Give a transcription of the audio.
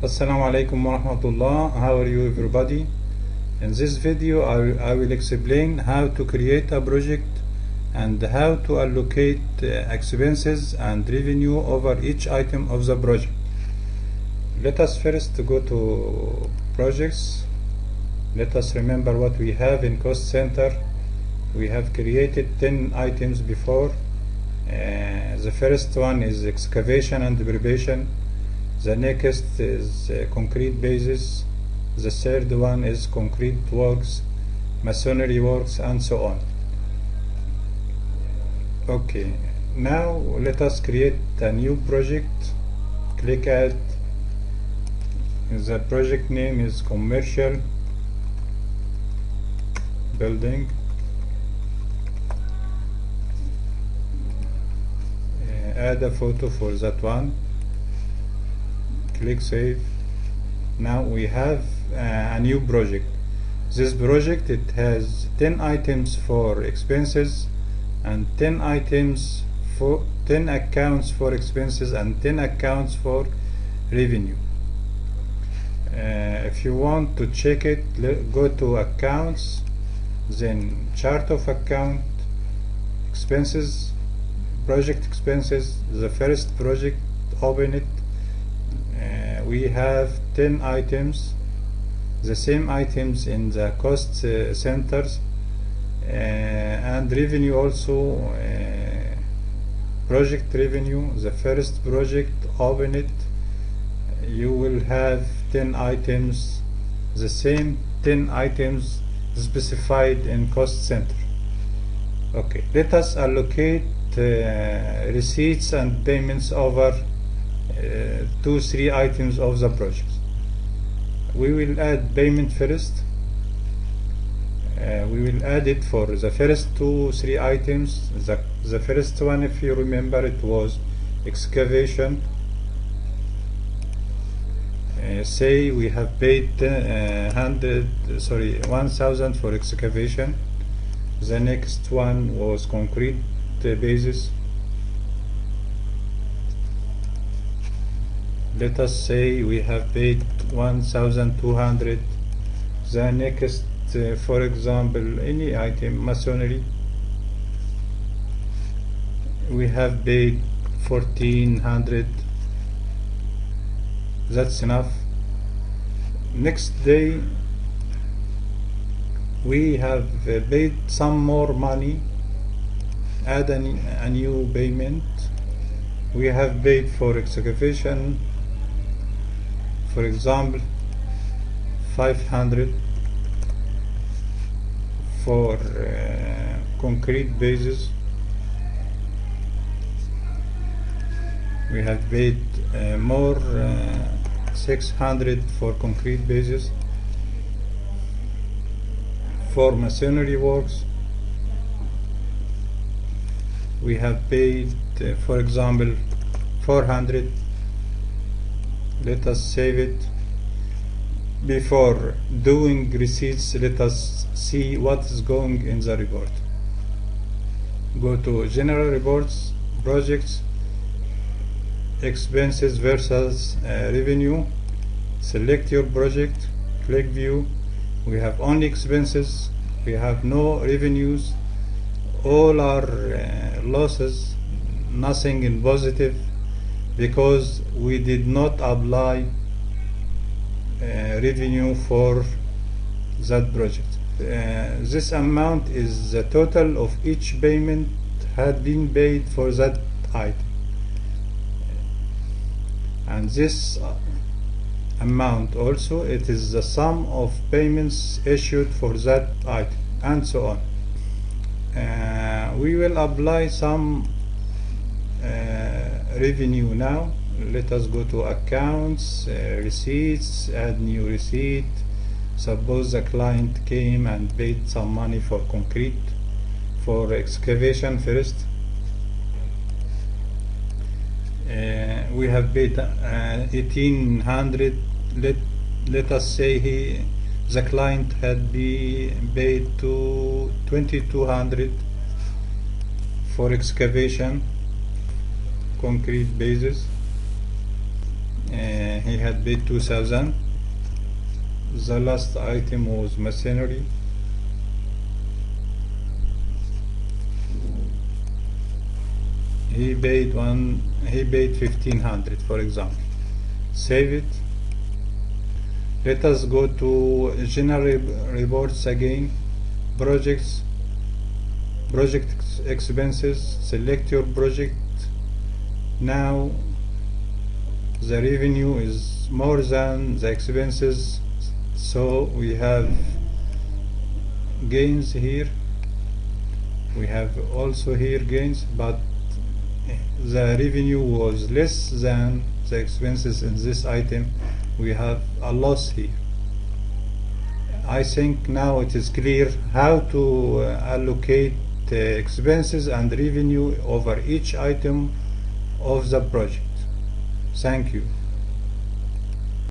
Assalamu alaikum wa rahmatullah. How are you everybody? In this video I will explain how to create a project and how to allocate expenses and revenue over each item of the project. Let us first go to projects. Let us remember what we have in cost center. We have created 10 items before. The first one is excavation and preparation. The next is concrete bases. The third one is concrete works, masonry works, and so on. Okay, now let us create a new project. Click at the project name is commercial building. Add a photo for that one. Click save. Now we have a new project. This project, it has 10 items for expenses and 10 items for 10 accounts for expenses and 10 accounts for revenue. If you want to check it, go to accounts, then chart of account, expenses, project expenses. The first project, open it. We have 10 items, the same items in the cost centers, and revenue also, project revenue. The first project, open it. You will have 10 items, the same 10 items specified in cost center. Okay, let us allocate receipts and payments over 2-3 items of the project. We will add payment first. We will add it for the first 2-3 items. The first one, if you remember, it was excavation. Say we have paid 1,000 for excavation. The next one was concrete bases. Let us say we have paid 1,200. The next, for example, any item, masonry, we have paid 1,400. That's enough. Next day we have paid some more money. Add a new payment. We have paid for excavation, for example, 500. For concrete bases, we have paid more, 600 for concrete bases. For masonry works, we have paid, for example, 400. Let us save it. Before doing receipts, let us see what is going in the report. Go to general reports, projects, expenses versus revenue. Select your project, click view. We have only expenses, we have no revenues. All are losses, nothing in positive, because we did not apply revenue for that project. This amount is the total of each payment had been paid for that item, and this amount also, it is the sum of payments issued for that item, and so on. We will apply some revenue now. Let us go to accounts, receipts, add new receipt. Suppose the client came and paid some money for concrete, for excavation first. We have paid 1,800. Let us say the client had paid to 2,200 for excavation, concrete bases. he had paid 2,000. The last item was machinery. He paid 1,500, for example. Save it. Let us go to general reports again. Project expenses. Select your project. Now the revenue is more than the expenses, so we have gains here. We have also here gains, but the revenue was less than the expenses in this item. We have a loss here. I think now it is clear how to allocate expenses and revenue over each item of the project. Thank you.